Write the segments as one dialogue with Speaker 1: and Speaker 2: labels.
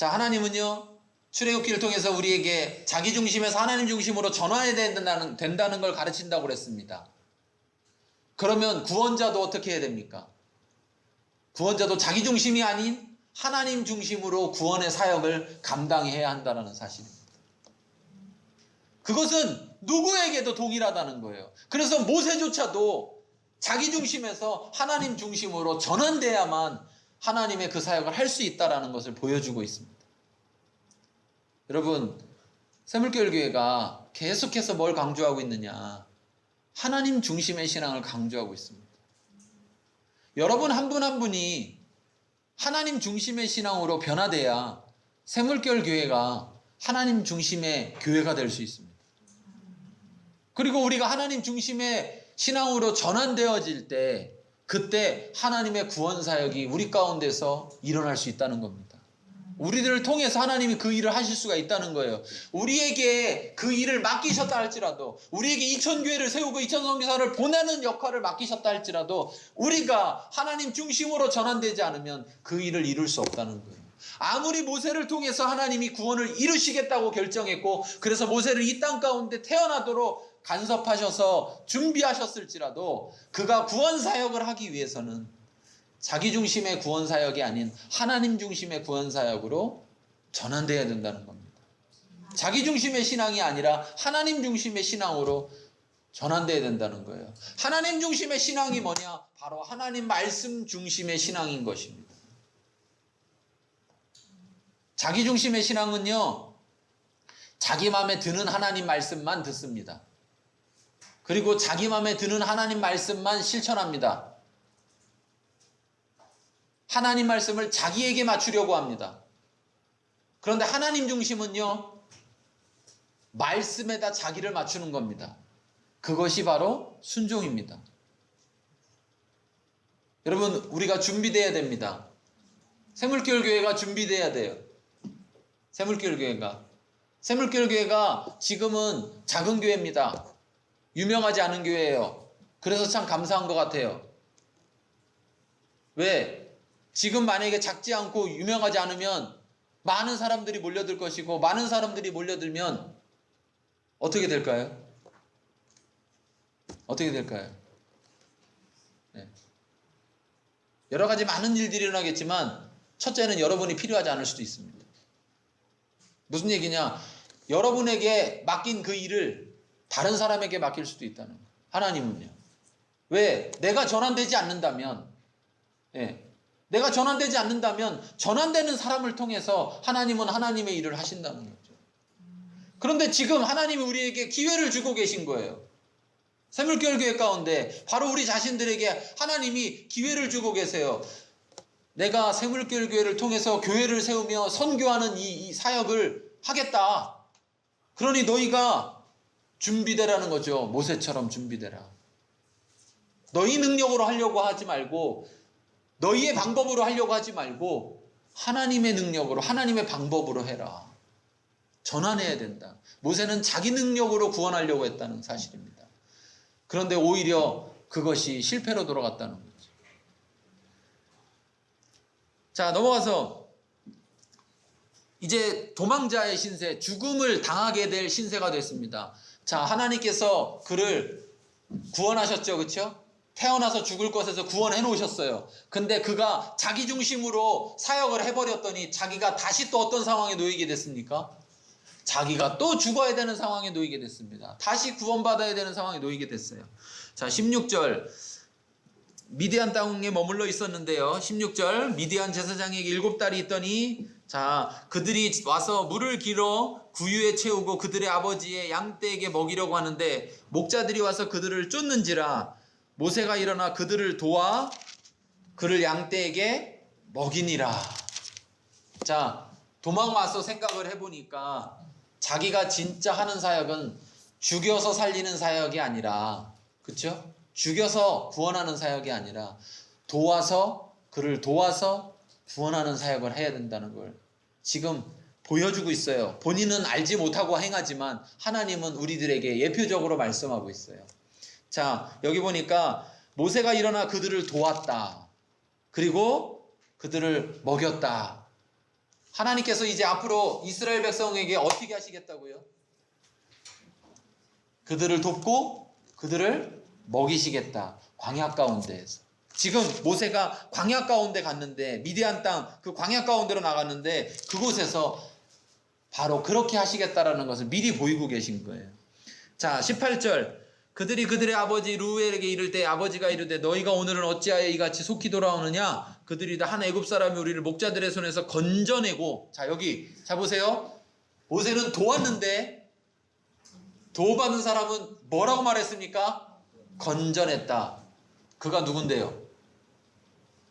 Speaker 1: 자, 하나님은요, 출애굽기를 통해서 우리에게 자기 중심에서 하나님 중심으로 전환해야 된다는 걸 가르친다고 그랬습니다. 그러면 구원자도 어떻게 해야 됩니까? 구원자도 자기 중심이 아닌 하나님 중심으로 구원의 사역을 감당해야 한다는 사실입니다. 그것은 누구에게도 동일하다는 거예요. 그래서 모세조차도 자기 중심에서 하나님 중심으로 전환돼야만 하나님의 그 사역을 할 수 있다는 것을 보여주고 있습니다. 여러분, 새물교회가 계속해서 뭘 강조하고 있느냐? 하나님 중심의 신앙을 강조하고 있습니다. 여러분 한 분 한 분이 하나님 중심의 신앙으로 변화돼야 새물교회가 하나님 중심의 교회가 될 수 있습니다. 그리고 우리가 하나님 중심의 신앙으로 전환되어질 때 그때 하나님의 구원 사역이 우리 가운데서 일어날 수 있다는 겁니다. 우리들을 통해서 하나님이 그 일을 하실 수가 있다는 거예요. 우리에게 그 일을 맡기셨다 할지라도, 우리에게 이천교회를 세우고 이천선교사를 보내는 역할을 맡기셨다 할지라도 우리가 하나님 중심으로 전환되지 않으면 그 일을 이룰 수 없다는 거예요. 아무리 모세를 통해서 하나님이 구원을 이루시겠다고 결정했고 그래서 모세를 이 땅 가운데 태어나도록 간섭하셔서 준비하셨을지라도 그가 구원 사역을 하기 위해서는 자기 중심의 구원 사역이 아닌 하나님 중심의 구원 사역으로 전환되어야 된다는 겁니다. 자기 중심의 신앙이 아니라 하나님 중심의 신앙으로 전환되어야 된다는 거예요. 하나님 중심의 신앙이 뭐냐? 바로 하나님 말씀 중심의 신앙인 것입니다. 자기 중심의 신앙은요, 자기 마음에 드는 하나님 말씀만 듣습니다. 그리고 자기 마음에 드는 하나님 말씀만 실천합니다. 하나님 말씀을 자기에게 맞추려고 합니다. 그런데 하나님 중심은요, 말씀에다 자기를 맞추는 겁니다. 그것이 바로 순종입니다. 여러분, 우리가 준비되어야 됩니다. 새물교회가 준비되어야 돼요. 새물교회가 지금은 작은 교회입니다. 유명하지 않은 교회예요. 그래서 참 감사한 것 같아요. 왜? 지금 만약에 작지 않고 유명하지 않으면 많은 사람들이 몰려들 것이고 많은 사람들이 몰려들면 어떻게 될까요? 어떻게 될까요? 네. 여러 가지 많은 일들이 일어나겠지만 첫째는 여러분이 필요하지 않을 수도 있습니다. 무슨 얘기냐? 여러분에게 맡긴 그 일을 다른 사람에게 맡길 수도 있다는 거예요. 하나님은요. 왜? 내가 전환되지 않는다면, 내가 전환되지 않는다면 전환되는 사람을 통해서 하나님은 하나님의 일을 하신다는 거죠. 그런데 지금 하나님이 우리에게 기회를 주고 계신 거예요. 새물교회 가운데 바로 우리 자신들에게 하나님이 기회를 주고 계세요. 내가 새물교회를 통해서 교회를 세우며 선교하는 이 사역을 하겠다. 그러니 너희가 준비되라는 거죠. 모세처럼 준비되라. 너희 능력으로 하려고 하지 말고 너희의 방법으로 하려고 하지 말고 하나님의 능력으로 하나님의 방법으로 해라. 전환해야 된다. 모세는 자기 능력으로 구원하려고 했다는 사실입니다. 그런데 오히려 그것이 실패로 돌아갔다는 거죠. 자, 넘어가서 이제 도망자의 신세, 죽음을 당하게 될 신세가 됐습니다. 자, 하나님께서 그를 구원하셨죠. 그렇죠? 태어나서 죽을 것에서 구원해 놓으셨어요. 근데 그가 자기 중심으로 사역을 해버렸더니 자기가 다시 또 어떤 상황에 놓이게 됐습니까? 자기가 또 죽어야 되는 상황에 놓이게 됐습니다. 다시 구원받아야 되는 상황에 놓이게 됐어요. 자, 16절. 미디안 땅에 머물러 있었는데요. 16절. 미디안 제사장에게 7달이 있더니 자, 그들이 와서 물을 길어 구유에 채우고 그들의 아버지의 양떼에게 먹이려고 하는데 목자들이 와서 그들을 쫓는지라 모세가 일어나 그들을 도와 그를 양떼에게 먹이니라. 자, 도망와서 생각을 해보니까 자기가 진짜 하는 사역은 죽여서 살리는 사역이 아니라, 그렇죠? 죽여서 구원하는 사역이 아니라 그를 도와서 구원하는 사역을 해야 된다는 걸 지금 보여주고 있어요. 본인은 알지 못하고 행하지만 하나님은 우리들에게 예표적으로 말씀하고 있어요. 자, 여기 보니까 모세가 일어나 그들을 도왔다. 그리고 그들을 먹였다. 하나님께서 이제 앞으로 이스라엘 백성에게 어떻게 하시겠다고요? 그들을 돕고 그들을 먹이시겠다. 광야 가운데에서. 지금 모세가 광야 가운데 갔는데, 미디안 땅 그 광야 가운데로 나갔는데, 그곳에서 바로 그렇게 하시겠다라는 것을 미리 보이고 계신 거예요. 자, 18절. 그들이 그들의 아버지 루엘에게 이를 때 아버지가 이르되 너희가 오늘은 어찌하여 이같이 속히 돌아오느냐? 그들이 다 한 애굽 사람이 우리를 목자들의 손에서 건져내고. 자, 여기 자 보세요. 모세는 도왔는데 도받은 사람은 뭐라고 말했습니까? 건져냈다. 그가 누군데요?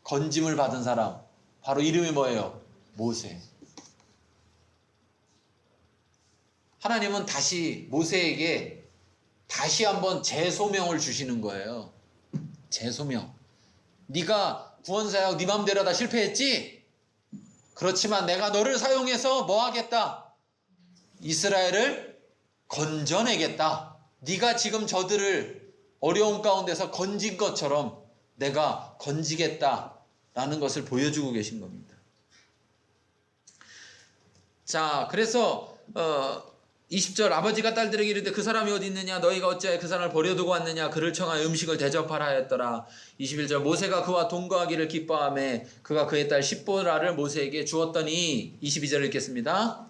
Speaker 1: 건짐을 받은 사람. 바로 이름이 뭐예요? 모세. 하나님은 다시 모세에게 다시 한번 재소명을 주시는 거예요. 재소명. 네가 구원사역 네 맘대로 다 실패했지? 그렇지만 내가 너를 사용해서 뭐 하겠다? 이스라엘을 건져내겠다. 네가 지금 저들을 어려운 가운데서 건진 것처럼 내가 건지겠다라는 것을 보여주고 계신 겁니다. 자, 그래서 20절 아버지가 딸들에게 이르되 그 사람이 어디 있느냐? 너희가 어찌하여 그 사람을 버려두고 왔느냐? 그를 청하여 음식을 대접하라 하였더라. 21절 모세가 그와 동거하기를 기뻐하며 그가 그의 딸 십보라를 모세에게 주었더니. 22절 읽겠습니다.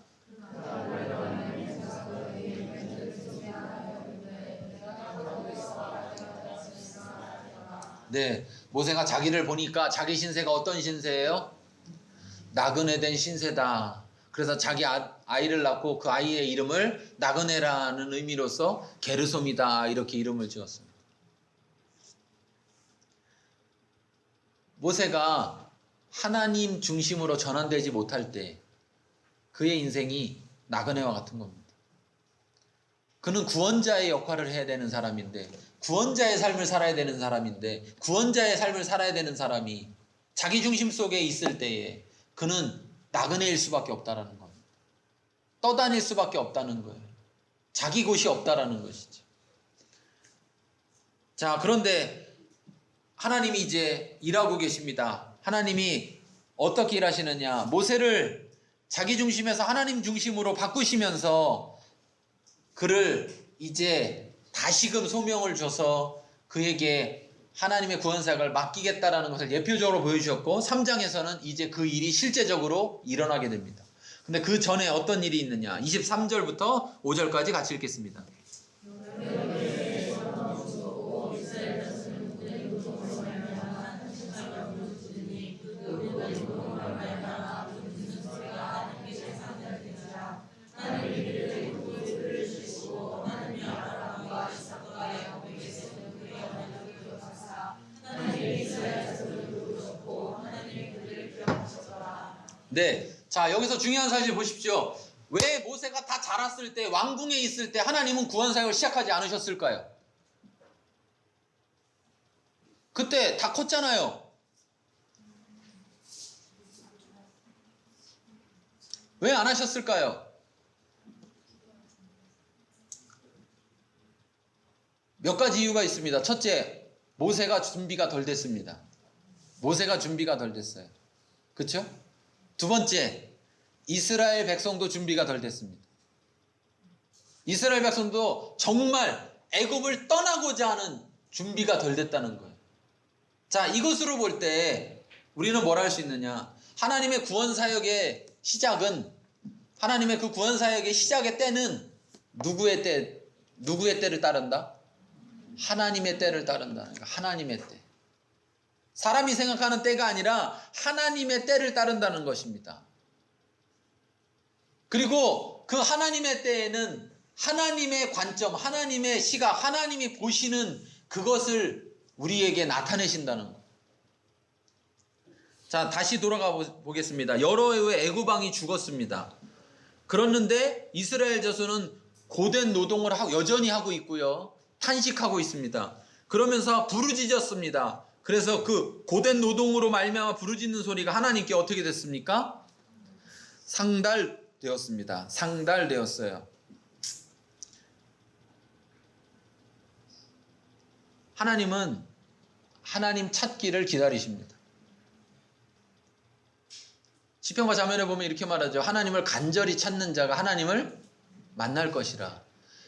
Speaker 1: 네, 모세가 자기를 보니까 자기 신세가 어떤 신세예요? 나그네 된 신세다. 그래서 자기 아이를 낳고 그 아이의 이름을 나그네라는 의미로서 게르솜이다 이렇게 이름을 지었습니다. 모세가 하나님 중심으로 전환되지 못할 때 그의 인생이 나그네와 같은 겁니다. 그는 구원자의 역할을 해야 되는 사람인데, 구원자의 삶을 살아야 되는 사람인데, 구원자의 삶을 살아야 되는 사람이 자기 중심 속에 있을 때에 그는 나그네일 수밖에 없다라는 겁니다. 떠다닐 수밖에 없다는 거예요. 자기 곳이 없다라는 것이죠. 자, 그런데 하나님이 이제 일하고 계십니다. 하나님이 어떻게 일하시느냐? 모세를 자기 중심에서 하나님 중심으로 바꾸시면서 그를 이제 다시금 소명을 줘서 그에게 하나님의 구원사역을 맡기겠다라는 것을 예표적으로 보여주셨고, 3장에서는 이제 그 일이 실제적으로 일어나게 됩니다. 근데 그 전에 어떤 일이 있느냐? 23절부터 5절까지 같이 읽겠습니다. 네, 자 여기서 중요한 사실 보십시오. 왜 모세가 다 자랐을 때, 왕궁에 있을 때 하나님은 구원사역을 시작하지 않으셨을까요? 그때 다 컸잖아요. 왜 안 하셨을까요? 몇 가지 이유가 있습니다. 첫째, 모세가 준비가 덜 됐습니다. 모세가 준비가 덜 됐어요. 그렇죠? 두 번째, 이스라엘 백성도 준비가 덜 됐습니다. 이스라엘 백성도 정말 애굽을 떠나고자 하는 준비가 덜 됐다는 거예요. 자, 이것으로 볼 때 우리는 뭘 할 수 있느냐? 하나님의 구원사역의 시작은, 하나님의 그 구원사역의 시작의 때는 누구의 때를 따른다? 하나님의 때를 따른다. 그러니까 하나님의 때. 사람이 생각하는 때가 아니라 하나님의 때를 따른다는 것입니다. 그리고 그 하나님의 때에는 하나님의 관점, 하나님의 시각, 하나님이 보시는 그것을 우리에게 나타내신다는 것. 자, 다시 돌아가 보겠습니다. 여러 해에 애굽 왕이 죽었습니다. 그랬는데 이스라엘 자손은 고된 노동을 여전히 하고 있고요. 탄식하고 있습니다. 그러면서 부르짖었습니다. 그래서 그 고된 노동으로 말미암아 부르짖는 소리가 하나님께 어떻게 됐습니까? 상달되었습니다. 상달되었어요. 하나님은 하나님 찾기를 기다리십니다. 시편과 자면에 보면 이렇게 말하죠. 하나님을 간절히 찾는 자가 하나님을 만날 것이라.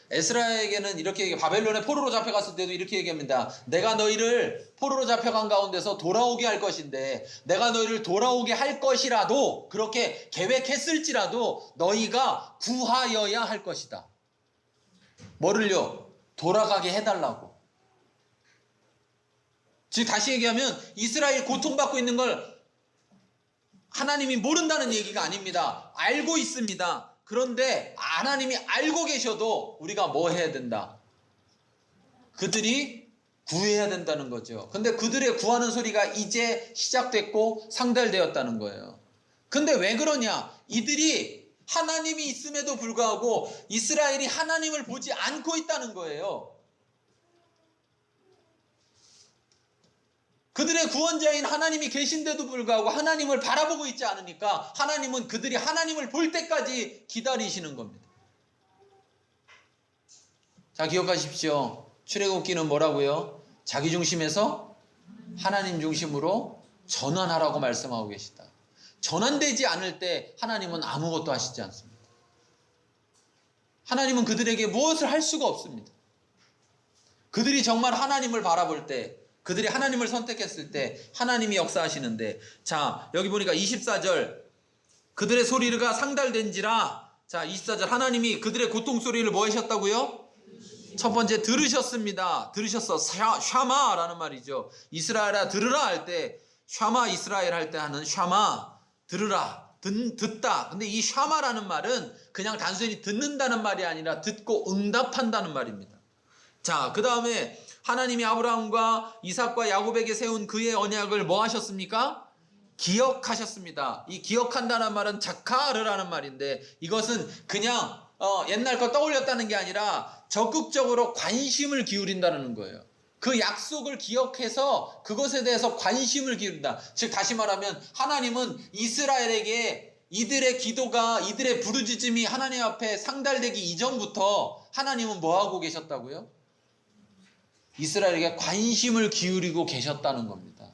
Speaker 1: 에스라에게는 이렇게 바벨론에 포로로 잡혀갔을 때도 이렇게 얘기합니다. 내가 너희를 포로로 잡혀간 가운데서 돌아오게 할 것인데 내가 너희를 돌아오게 할 것이라도 그렇게 계획했을지라도 너희가 구하여야 할 것이다. 뭐를요? 돌아가게 해달라고. 즉 다시 얘기하면 이스라엘 고통받고 있는 걸 하나님이 모른다는 얘기가 아닙니다. 알고 있습니다. 그런데 하나님이 알고 계셔도 우리가 뭐 해야 된다? 그들이 구해야 된다는 거죠. 근데 그들의 구하는 소리가 이제 시작됐고 상달되었다는 거예요. 근데 왜 그러냐? 이들이 하나님이 있음에도 불구하고 이스라엘이 하나님을 보지 않고 있다는 거예요. 그들의 구원자인 하나님이 계신데도 불구하고 하나님을 바라보고 있지 않으니까 하나님은 그들이 하나님을 볼 때까지 기다리시는 겁니다. 자, 기억하십시오. 출애굽기는 뭐라고요? 자기 중심에서 하나님 중심으로 전환하라고 말씀하고 계시다. 전환되지 않을 때 하나님은 아무것도 하시지 않습니다. 하나님은 그들에게 무엇을 할 수가 없습니다. 그들이 정말 하나님을 바라볼 때, 그들이 하나님을 선택했을 때 하나님이 역사하시는데, 자 여기 보니까 24절 그들의 소리가 상달된지라. 자 24절 하나님이 그들의 고통 소리를 뭐 하셨다고요? 첫 번째 들으셨습니다. 들으셨어. 샤마라는 말이죠. 이스라엘아 들으라 할 때, 샤마 이스라엘 할 때 하는 샤마 들으라, 듣다. 근데 이 샤마라는 말은 그냥 단순히 듣는다는 말이 아니라 듣고 응답한다는 말입니다. 자, 그 다음에 하나님이 아브라함과 이삭과 야곱에게 세운 그의 언약을 뭐 하셨습니까? 기억하셨습니다. 이 기억한다는 말은 자카르라는 말인데 이것은 그냥 옛날 거 떠올렸다는 게 아니라 적극적으로 관심을 기울인다는 거예요. 그 약속을 기억해서 그것에 대해서 관심을 기울인다. 즉 다시 말하면 하나님은 이스라엘에게 이들의 기도가, 이들의 부르짖음이 하나님 앞에 상달되기 이전부터 하나님은 뭐 하고 계셨다고요? 이스라엘에게 관심을 기울이고 계셨다는 겁니다.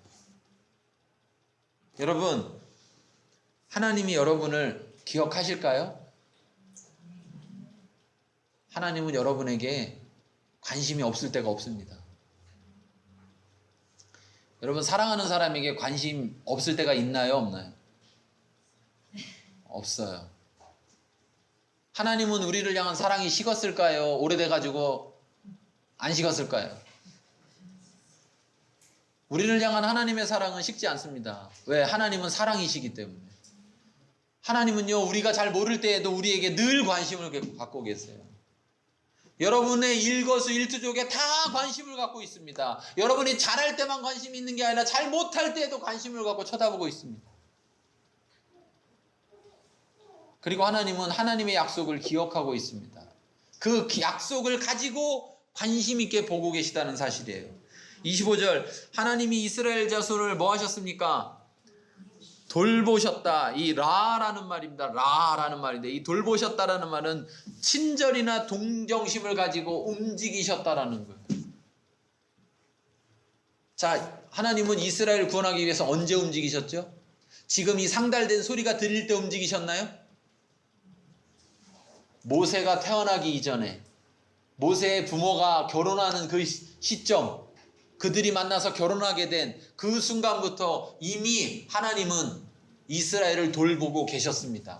Speaker 1: 여러분, 하나님이 여러분을 기억하실까요? 하나님은 여러분에게 관심이 없을 때가 없습니다. 여러분, 사랑하는 사람에게 관심 없을 때가 있나요? 없나요? 없어요. 하나님은 우리를 향한 사랑이 식었을까요? 오래돼가지고 안 식었을까요? 우리를 향한 하나님의 사랑은 식지 않습니다. 왜? 하나님은 사랑이시기 때문에. 하나님은요, 우리가 잘 모를 때에도 우리에게 늘 관심을 갖고 계세요. 여러분의 일거수일투족에 다 관심을 갖고 있습니다. 여러분이 잘할 때만 관심이 있는 게 아니라 잘 못할 때에도 관심을 갖고 쳐다보고 있습니다. 그리고 하나님은 하나님의 약속을 기억하고 있습니다. 그 약속을 가지고 관심 있게 보고 계시다는 사실이에요. 25절 하나님이 이스라엘 자손을 뭐 하셨습니까? 돌보셨다. 이 라라는 말입니다. 라라는 말인데 이 돌보셨다라는 말은 친절이나 동정심을 가지고 움직이셨다라는 거예요. 자, 하나님은 이스라엘을 구원하기 위해서 언제 움직이셨죠? 지금 이 상달된 소리가 들릴 때 움직이셨나요? 모세가 태어나기 이전에, 모세의 부모가 결혼하는 그 시점, 그들이 만나서 결혼하게 된 그 순간부터 이미 하나님은 이스라엘을 돌보고 계셨습니다.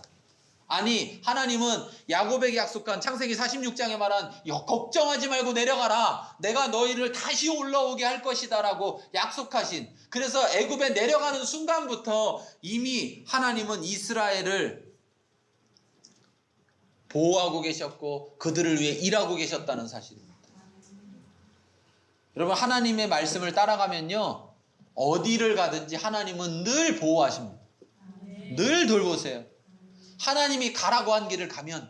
Speaker 1: 아니, 하나님은 야곱에게 약속한 창세기 46장에 말한 걱정하지 말고 내려가라. 내가 너희를 다시 올라오게 할 것이다 라고 약속하신, 그래서 애굽에 내려가는 순간부터 이미 하나님은 이스라엘을 보호하고 계셨고 그들을 위해 일하고 계셨다는 사실입니다. 여러분, 하나님의 말씀을 따라가면요, 어디를 가든지 하나님은 늘 보호하십니다. 늘 돌보세요. 하나님이 가라고 한 길을 가면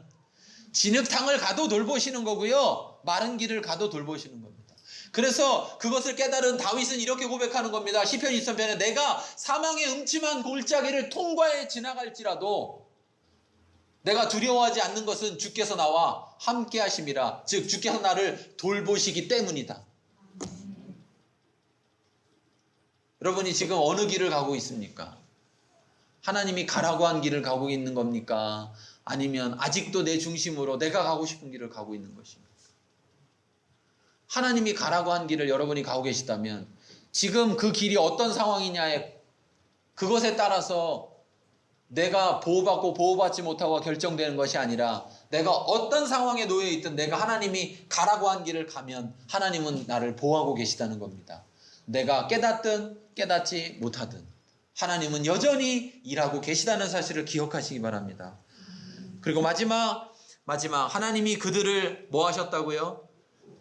Speaker 1: 진흙탕을 가도 돌보시는 거고요, 마른 길을 가도 돌보시는 겁니다. 그래서 그것을 깨달은 다윗은 이렇게 고백하는 겁니다. 시편 23편에 내가 사망의 음침한 골짜기를 통과해 지나갈지라도 내가 두려워하지 않는 것은 주께서 나와 함께 하심이라. 즉 주께서 나를 돌보시기 때문이다. 여러분이 지금 어느 길을 가고 있습니까? 하나님이 가라고 한 길을 가고 있는 겁니까? 아니면 아직도 내 중심으로 내가 가고 싶은 길을 가고 있는 것입니까? 하나님이 가라고 한 길을 여러분이 가고 계시다면 지금 그 길이 어떤 상황이냐에 그것에 따라서 내가 보호받고 보호받지 못하고 결정되는 것이 아니라 내가 어떤 상황에 놓여 있든 내가 하나님이 가라고 한 길을 가면 하나님은 나를 보호하고 계시다는 겁니다. 내가 깨닫든 깨닫지 못하든 하나님은 여전히 일하고 계시다는 사실을 기억하시기 바랍니다. 그리고 마지막 하나님이 그들을 뭐 하셨다고요?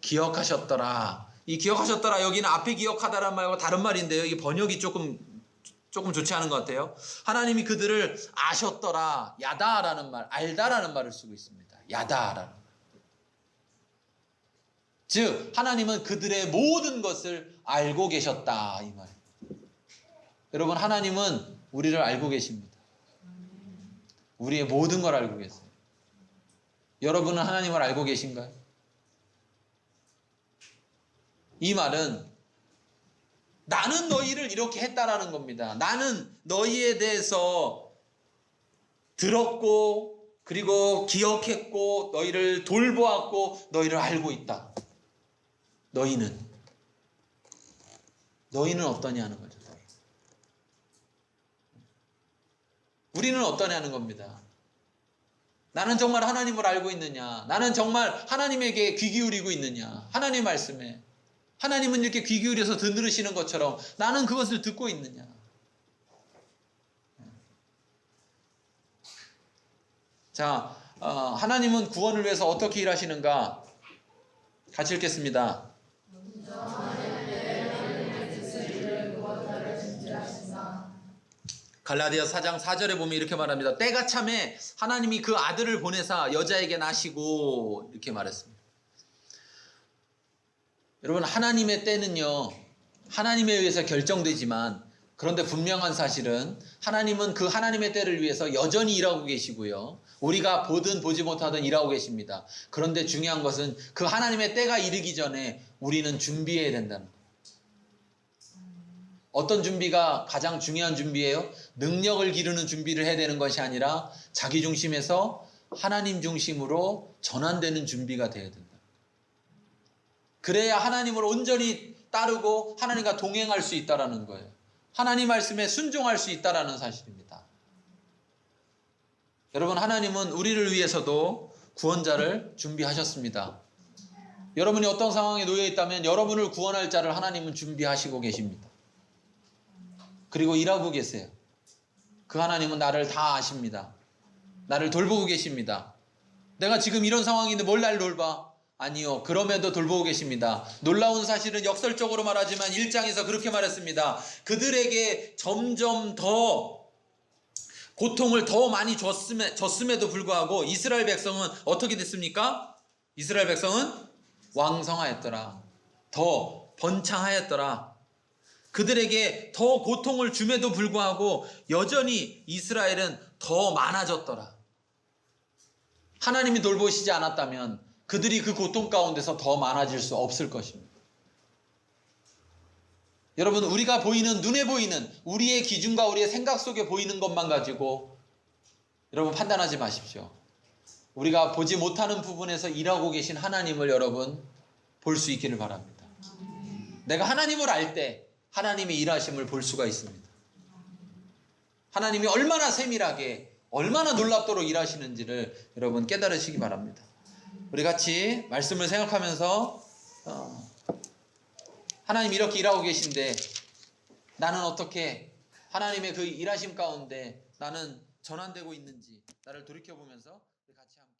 Speaker 1: 기억하셨더라. 이 기억하셨더라 여기는 앞에 기억하다란 말과 다른 말인데요. 이 번역이 조금 좋지 않은 것 같아요. 하나님이 그들을 아셨더라. 야다라는 말, 알다라는 말을 쓰고 있습니다. 야다라는 말. 즉 하나님은 그들의 모든 것을 알고 계셨다 이 말. 여러분 하나님은 우리를 알고 계십니다. 우리의 모든 걸 알고 계세요. 여러분은 하나님을 알고 계신가요? 이 말은 나는 너희를 이렇게 했다라는 겁니다. 나는 너희에 대해서 들었고 그리고 기억했고 너희를 돌보았고 너희를 알고 있다. 너희는 어떠냐는 거죠. 우리는 어떠냐는 겁니다. 나는 정말 하나님을 알고 있느냐? 나는 정말 하나님에게 귀 기울이고 있느냐? 하나님 말씀에 하나님은 이렇게 귀 기울여서 들으시는 것처럼 나는 그것을 듣고 있느냐? 자, 하나님은 구원을 위해서 어떻게 일하시는가? 같이 읽겠습니다. 갈라디아 4장 4절에 보면 이렇게 말합니다. 때가 참에 하나님이 그 아들을 보내사 여자에게 나시고 이렇게 말했습니다. 여러분 하나님의 때는요 하나님에 의해서 결정되지만 그런데 분명한 사실은 하나님은 그 하나님의 때를 위해서 여전히 일하고 계시고요. 우리가 보든 보지 못하든 일하고 계십니다. 그런데 중요한 것은 그 하나님의 때가 이르기 전에 우리는 준비해야 된다는 거예요. 어떤 준비가 가장 중요한 준비예요? 능력을 기르는 준비를 해야 되는 것이 아니라 자기 중심에서 하나님 중심으로 전환되는 준비가 되어야 된다. 그래야 하나님을 온전히 따르고 하나님과 동행할 수 있다는 거예요. 하나님 말씀에 순종할 수 있다는 사실입니다. 여러분 하나님은 우리를 위해서도 구원자를 준비하셨습니다. 여러분이 어떤 상황에 놓여 있다면 여러분을 구원할 자를 하나님은 준비하시고 계십니다. 그리고 일하고 계세요. 그 하나님은 나를 다 아십니다. 나를 돌보고 계십니다. 내가 지금 이런 상황인데 뭘 날 돌봐? 아니요. 그럼에도 돌보고 계십니다. 놀라운 사실은 역설적으로 말하지만 1장에서 그렇게 말했습니다. 그들에게 점점 더 고통을 더 많이 줬음에도 불구하고 이스라엘 백성은 어떻게 됐습니까? 이스라엘 백성은 왕성하였더라. 더 번창하였더라. 그들에게 더 고통을 줌에도 불구하고 여전히 이스라엘은 더 많아졌더라. 하나님이 돌보시지 않았다면 그들이 그 고통 가운데서 더 많아질 수 없을 것입니다. 여러분 우리가 보이는 눈에 보이는 우리의 기준과 우리의 생각 속에 보이는 것만 가지고 여러분 판단하지 마십시오. 우리가 보지 못하는 부분에서 일하고 계신 하나님을 여러분 볼 수 있기를 바랍니다. 내가 하나님을 알 때 하나님의 일하심을 볼 수가 있습니다. 하나님이 얼마나 세밀하게 얼마나 놀랍도록 일하시는지를 여러분 깨달으시기 바랍니다. 우리 같이 말씀을 생각하면서 하나님 이렇게 일하고 계신데 나는 어떻게 하나님의 그 일하심 가운데 나는 전환되고 있는지 나를 돌이켜보면서 같이 한번